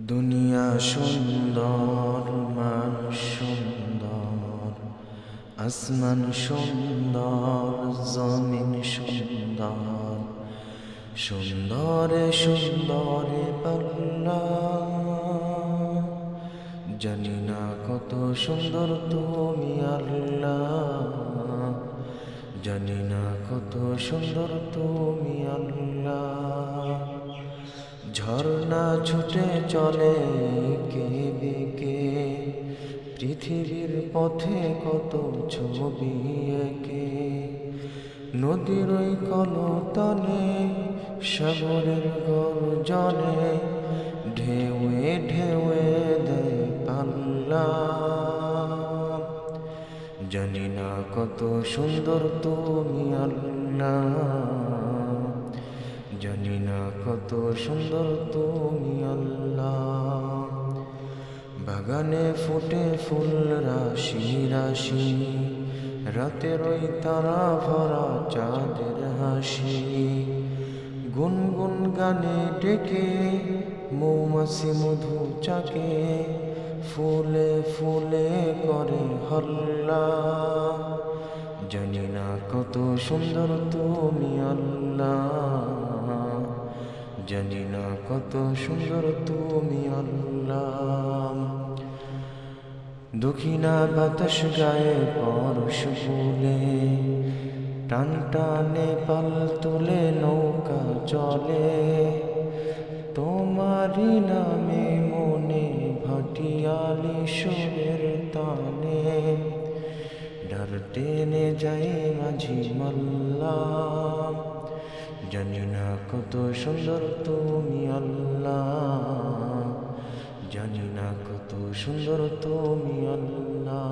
দুনিয়া সুন্দর, মানুষ সুন্দর, আসমান সুন্দর, জমিন সুন্দর, সুন্দরে সুন্দরে পাল্লা। জানি না কত সুন্দর তুমি আল্লাহ, জানি না কত সুন্দর তুমি আল্লাহ। ঝর্ণা ছুটে চলে কে বেঁকে, পৃথিবীর পথে কত ছবি এঁকে। নদীর ওই কলতানে, সাগরের গর্জনে, ঢেউয়ে ঢেউয়ে দেয় পাল্লা। জানি না কত সুন্দর তুমি আল্লাহ, জানি না কত সুন্দর তুমি আল্লাহ। বাগানে ফুটে ফুল রাশি রাশি, রাতের ওই তারা ভরা চাঁদের হাসি। গুনগুন গানে ডেকে মৌমাছি মধু চাকে, ফুলে ফুলে করে হল্লা। জানি না কত সুন্দর তুমি আল্লাহ, জানি না কত সুন্দর তুমি আল্লাহ। দক্ষিণা বাতাস গায়ে পরশ ফুলে, টান টানে পাল তোলে নৌকা চলে। তোমারি নামে মনে ভাটিয়ালি সুরের তানে, ডার টেনে যায় মাঝি মাল্লা। জানি না কত সুন্দর তুমি আল্লাহ, জানি না কত সুন্দর তুমি আল্লাহ।